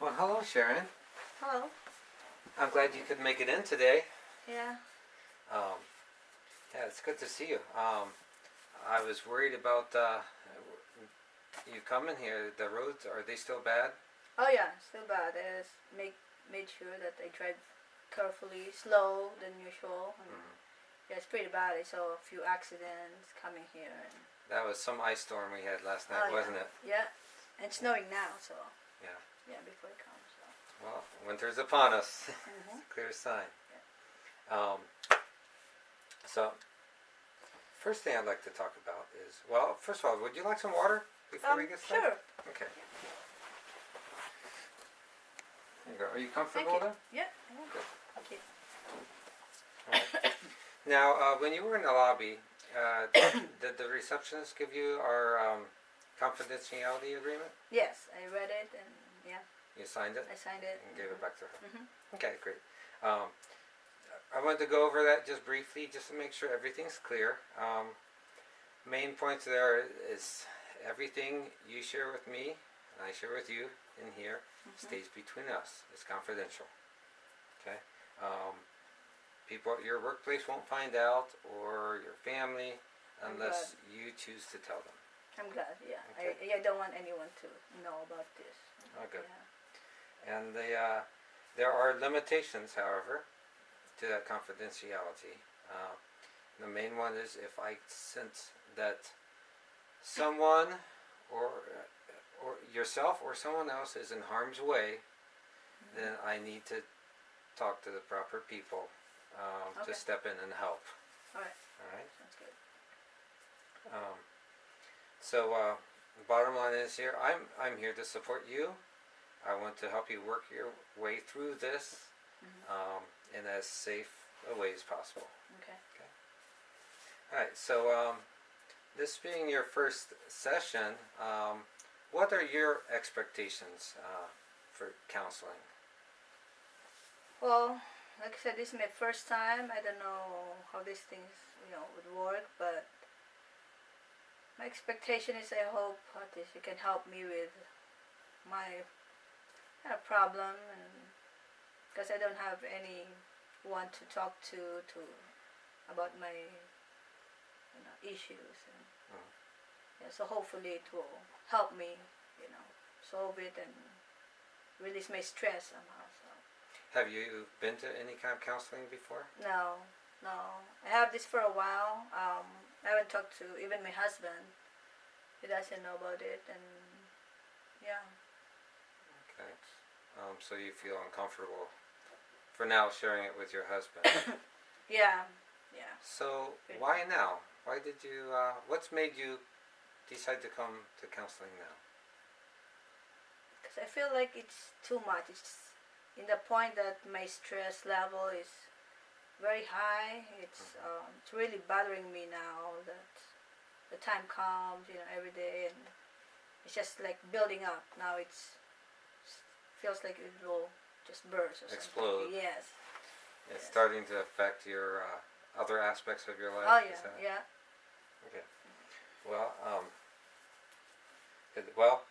Well, hello, Sharon. Hello. I'm glad you could make it in today. Yeah. Um, yeah, it's good to see you. I was worried about you coming here. The roads, are they still bad? Oh yeah, still bad. I just made sure that I drive carefully, slow than usual. And Mm-hmm. yeah, it's pretty bad. I saw a few accidents coming here. And That was some ice storm we had last night, oh wasn't yeah, it? yeah, and it's snowing now. So Yeah. yeah, before it comes. So. Well, winter's upon us. Mhm. It's a clear sign. Yeah. So, first thing I'd like to talk about is, well, first of all, would you like some water before we get started? Sure. Okay. There you go. Are you Thank comfortable you. there? Yeah. Good. Thank you. Alright. Now, when you were in the lobby, did the receptionist give you our confidentiality agreement? Yes, I read it and yeah, You signed it I signed it. and gave it back to her. Mhm. Okay, great. I wanted to go over that just briefly, just to make sure everything's clear. Main points there is everything you share with me and I share with you in here stays between us. It's confidential. Okay. People at your workplace won't find out, or your family, unless you choose to tell them. I'm glad. Yeah. Okay. I don't want anyone to know about this. Oh, good. Yeah. And there are limitations, however, to that confidentiality. The main one is if I sense that someone or yourself or someone else is in harm's way, then I need to talk to the proper people to step in and help. All right. All right. Sounds good. So the bottom line is here. I'm here to support you. I want to help you work your way through this in as safe a way as possible. Okay. All right. So this being your first session, what are your expectations for counseling? Well, like I said, this is my first time. I don't know how these things, would work, but my expectation is I hope at least you can help me with my kind of problem, and because I don't have anyone to talk to about my issues, and yeah, so hopefully it will help me, solve it and release my stress somehow. So. Have you been to any kind of counseling before? No. I have this for a while. I haven't talked to even my husband. He doesn't know about it, and yeah. Okay. So you feel uncomfortable for now sharing it with your husband? Yeah. So why now? Why did you? What's made you decide to come to counseling now? Because I feel like it's too much. It's in the point that my stress level is very high. It's really bothering me now that the time comes, every day, and it's just like building up. Now feels like it will just burst or Explode. something. Yes. It's starting to affect your other aspects of your life. Oh yeah. Okay. Well, good. Well,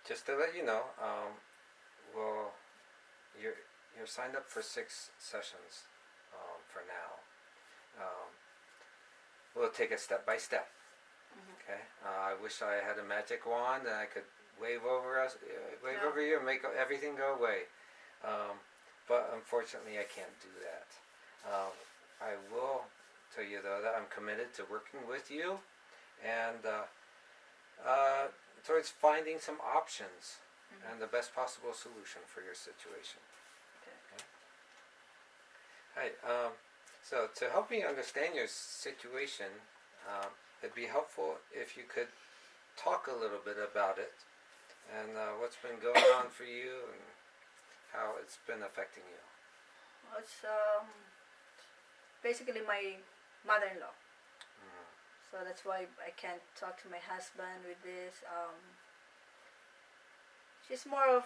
just to let you know, well, you're signed up for 6 sessions for now. We'll take it step by step. Okay. I wish I had a magic wand and I could wave over you and make everything go away. But unfortunately, I can't do that. I will tell you though that I'm committed to working with you and towards finding some options and the best possible solution for your situation. Okay. All right. So to help me understand your situation, it'd be helpful if you could talk a little bit about it and what's been going on for you and how it's been affecting you. Well, it's basically my mother-in-law. So that's why I can't talk to my husband with this. She's more of,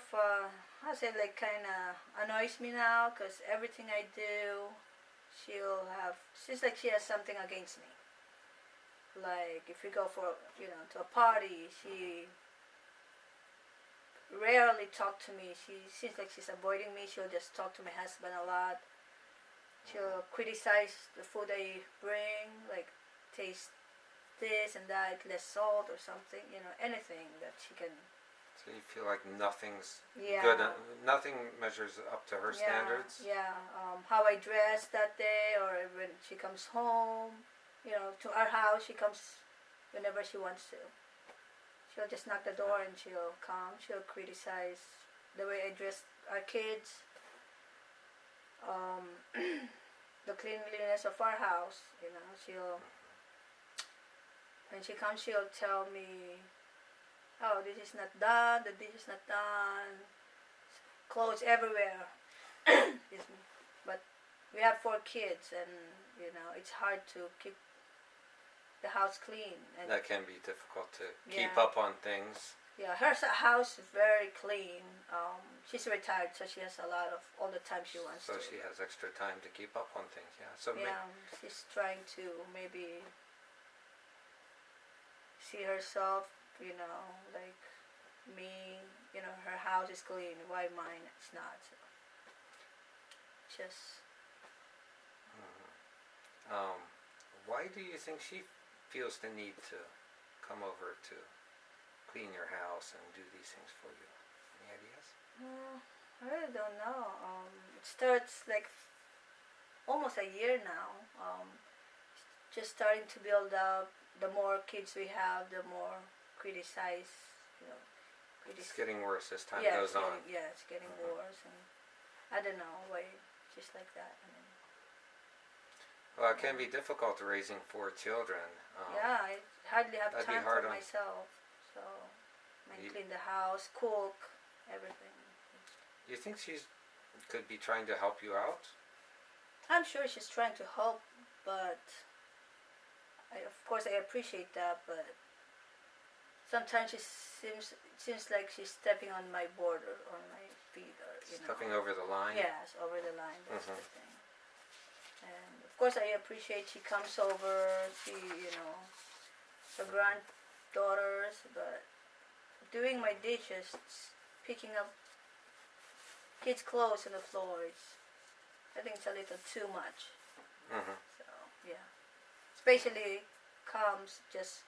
kind of annoys me now because everything I do, seems like she has something against me. Like if we go for, to a party, she rarely talk to me. She seems like she's avoiding me. She'll just talk to my husband a lot. She'll criticize the food I bring, like taste this and that, less salt or something, anything that she can. So you feel like nothing's Yeah. good, nothing measures up to her Yeah, standards? yeah. How I dress that day, or when she comes home, to our house, she comes whenever she wants to. She'll just knock the door and she'll come. She'll criticize the way I dress our kids, the cleanliness of our house. She'll when she comes, she'll tell me, "Oh, this is not done. The dish is not done. Clothes everywhere." Excuse me. But we have 4 kids, and it's hard to keep the house clean. And That can be difficult to keep Yeah. up on things. yeah, her house is very clean. She's retired, so she has a lot of all the time she wants So to. she has extra time to keep up on things, yeah. So Yeah, she's trying to maybe see herself, like me. Her house is clean. Why mine it's not? So just why do you think she feels the need to come over to clean your house and do these things for you? Any ideas? I really don't know. It starts like almost a year now. Just starting to build up. The more kids we have, the more criticize. It's getting worse as time yeah, goes on. it's getting worse, and I don't know why. Just like that. Well, it can be difficult raising 4 children. Yeah, I hardly have that'd be time hard for on- myself. So I You- clean the house, cook, everything. You think she's could be trying to help you out? I'm sure she's trying to help, but of course I appreciate that. But sometimes it seems like she's stepping on my border, on my feet, or Stepping over the line? Yes, over the line. That's Mhm. the thing. And of course I appreciate she comes over. She, her granddaughters, but doing my dishes, picking up kids' clothes on the floor, I think it's a little too much. Mm-hmm. So yeah, especially comes just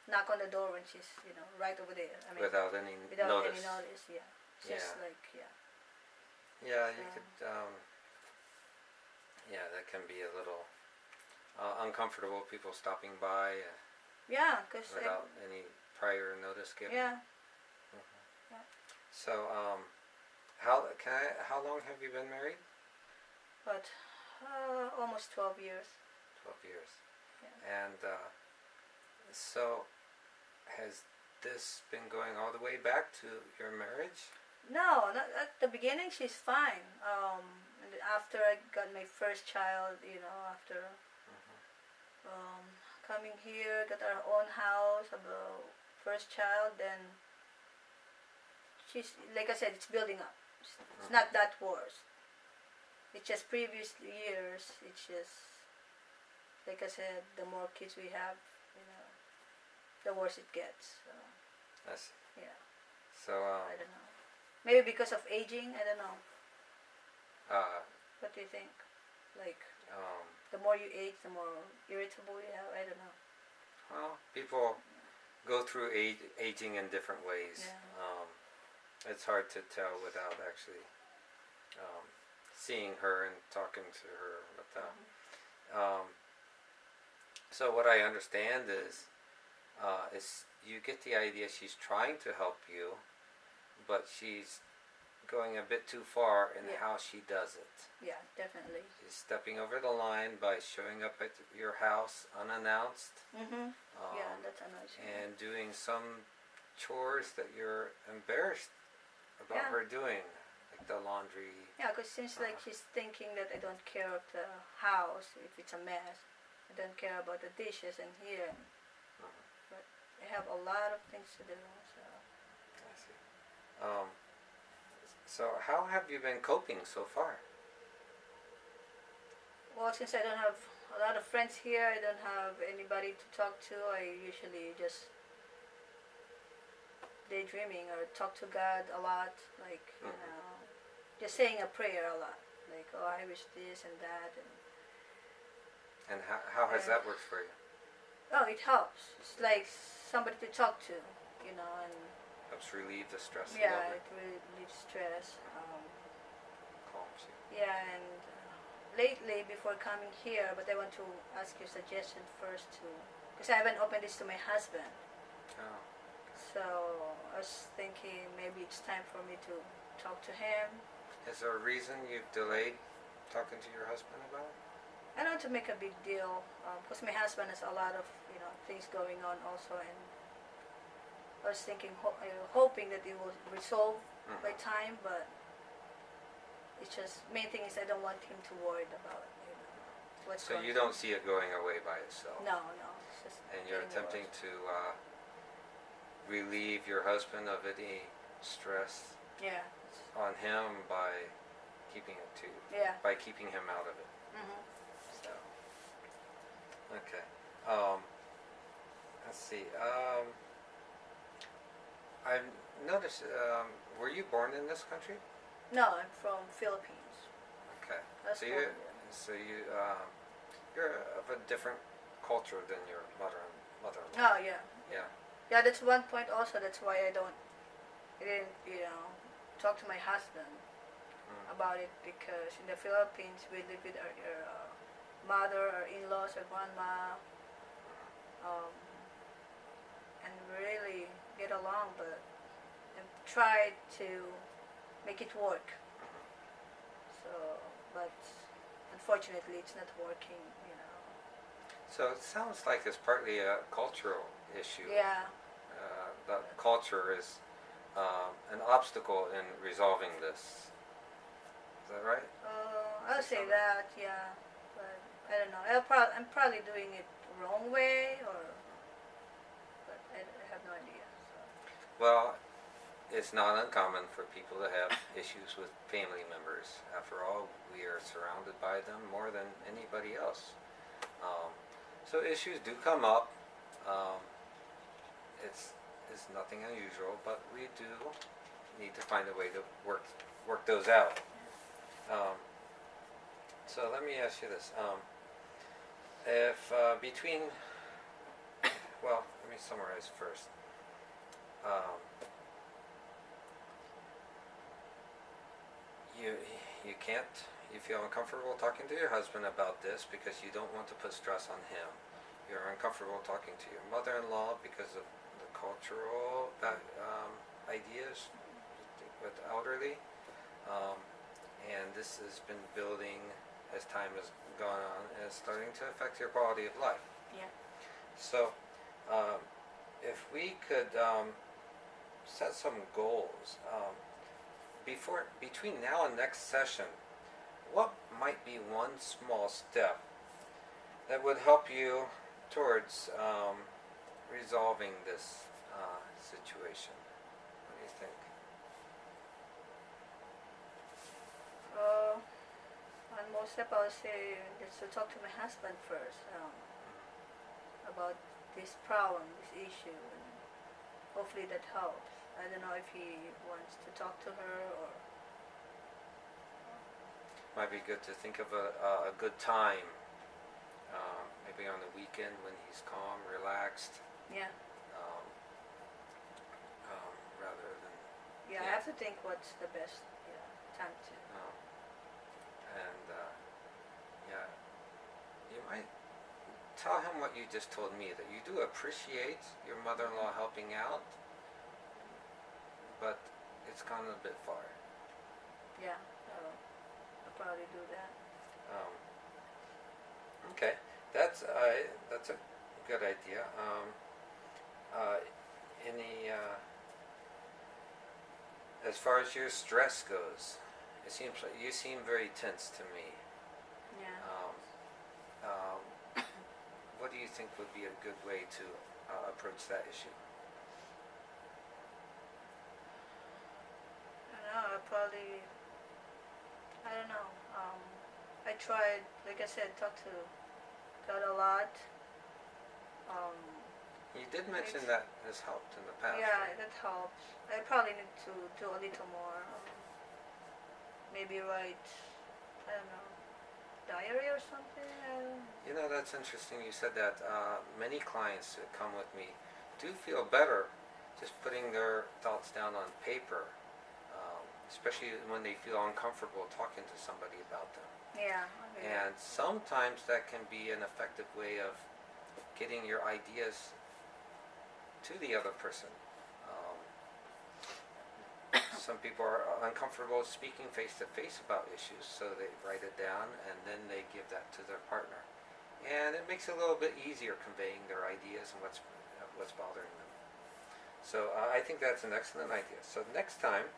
knock on the door when she's right over there. I mean, Without any without notice. any notice. Yeah, just Yeah. like Yeah, you Yeah. could. Yeah, that can be a little uncomfortable. People stopping by yeah, because without any prior notice given. yeah. So, how long have you been married? But almost 12 years. 12 years. Yeah. And so, has this been going all the way back to your marriage? No, not at the beginning. She's fine. And after I got my first child, after coming here, got our own house, have a first child, then she's, like I said, it's building up. It's not that worse. It's just previous years. It's just, like I said, the more kids we have, the worse it gets. So, I see. yeah, So, I don't know. Maybe because of aging, I don't know. What do you think? Like, the more you age, the more irritable you have. I don't know. well, people go through aging in different ways. Yeah. It's hard to tell without actually seeing her and talking to her. But, so what I understand is you get the idea she's trying to help you, but she's going a bit too far in Yeah. how she does it. Yeah, definitely. She's stepping over the line by showing up at your house unannounced. Mhm. Yeah, that's annoys me. And doing some chores that you're embarrassed about Yeah. her doing, like the laundry. Yeah, because it seems like she's thinking that I don't care of the house if it's a mess. I don't care about the dishes in here. But I have a lot of things to do. So I see. So how have you been coping so far? well, since I don't have a lot of friends here, I don't have anybody to talk to. I usually just daydreaming or talk to God a lot, like you Mhm. know, just saying a prayer a lot, like oh I wish this and that, And how has and that worked for you? oh it helps. It's like somebody to talk to, and Helps relieve the stress a little yeah, bit. it really relieves stress. Calms you. Yeah, and lately before coming here, but I want to ask your suggestion first too, because I haven't opened this to my husband. Oh. So I was thinking maybe it's time for me to talk to him. Is there a reason you've delayed talking to your husband about it? I don't want to make a big deal because my husband has a lot of things going on also, and I was thinking, hoping that it will resolve by Mm-hmm. time, but it's just main thing is I don't want him to worry about what's So going you on. don't see it going away by itself? No, it's just And you're getting attempting worse. to relieve your husband of any stress Yeah. on him by keeping it to Yeah. by keeping him out of it. Mhm. So okay. Let's see. I've noticed. Were you born in this country? No, I'm from Philippines. Okay. I was So born you there. so you you're of a different culture than your mother-in-law. Oh yeah. Yeah. Yeah, that's one point also. That's why I didn't, talk to my husband Mm. about it because in the Philippines we live with our mother, our in-laws, our grandma, um, and we really get along, but and try to make it work. So, but unfortunately, it's not working. So it sounds like it's partly a cultural issue. Yeah. The culture is an obstacle in resolving this. Is that right? I'll say that, yeah, but I don't know. I'm probably doing it wrong way, but I have no idea. So. Well, it's not uncommon for people to have issues with family members. After all, we are surrounded by them more than anybody else. Um, so issues do come up. Um, it's nothing unusual, but we do need to find a way to work those out. Um, so let me ask you this: if between, well, let me summarize first. Um, you you can't. You feel uncomfortable talking to your husband about this because you don't want to put stress on him. You're uncomfortable talking to your mother-in-law because of the cultural ideas with the elderly, um, and this has been building as time has gone on, and it's starting to affect your quality of life. Yeah. So, if we could set some goals between now and next session, what might be one small step that would help you towards resolving this situation? What do you think? On most step, I would say just to talk to my husband first about this problem, this issue, and hopefully that helps. I don't know if he wants to talk to her or. Might be good to think of a good time, maybe on the weekend when he's calm, relaxed, Yeah. um, rather than Yeah, I Yeah. have to think what's the best time to. um, and yeah, you might tell him what you just told me, that you do appreciate your mother-in-law helping out, but it's gone a bit far. Yeah, I'll probably do that. Um, okay, that's a good idea. Uh, any as far as your stress goes, it seems like you seem very tense to me. Yeah. What do you think would be a good way to approach that issue? I don't know. I don't know. I tried, like I said, talk to God a lot. Um, You did mention that has helped in the past. Yeah, Right? that helps. I probably need to do a little more. Maybe write, I don't know, diary or something. I don't know. You know, that's interesting. You said that many clients that come with me do feel better just putting their thoughts down on paper, especially when they feel uncomfortable talking to somebody about them. Yeah. Okay. And sometimes that can be an effective way of getting your ideas to the other person. Some people are uncomfortable speaking face to face about issues, so they write it down and then they give that to their partner. And it makes it a little bit easier conveying their ideas and what's bothering them. So I think that's an excellent idea. So next time,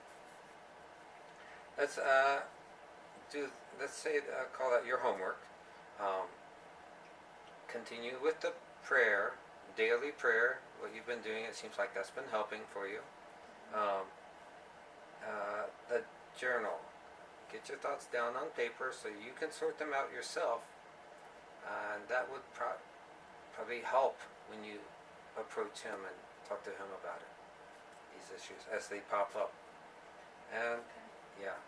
let's let's say call that your homework. Um, Continue with the prayer, daily prayer. What you've been doing, it seems like that's been helping for you. Um, the journal. Get your thoughts down on paper so you can sort them out yourself, and that would probably help when you approach him and talk to him about it, these issues as they pop up. And Okay. yeah,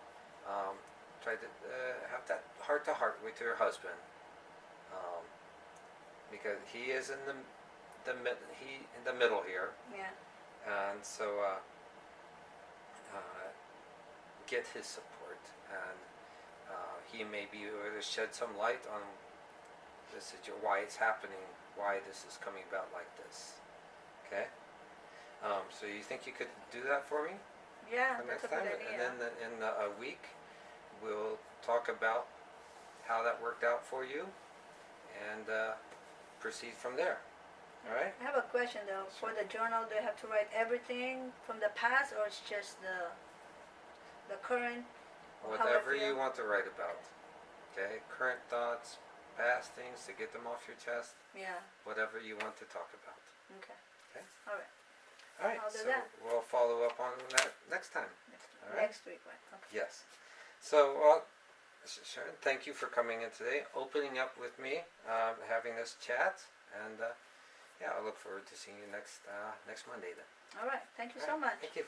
try to have that heart to heart with your husband, because he is in the middle here, Yeah. and so get his support, and he may be able to shed some light on this why it's happening, why this is coming about like this. Okay. So you think you could do that for me Yeah, for that's next a good time, idea. and then in a week we'll talk about how that worked out for you, and proceed from there. All right. I have a question though. For the journal, do I have to write everything from the past, or it's just the current? Or how I Whatever you feel? want to write about. Okay. Current thoughts, past things to get them off your chest. Yeah. Whatever you want to talk about. Okay. Okay. All right. All right. I'll do So that. we'll follow up on that next time. All right. Next week, right? Okay. Yes. So, Sharon, thank you for coming in today, opening up with me, having this chat, and yeah, I look forward to seeing you next Monday then. All right. Thank you All so right. much. Thank you.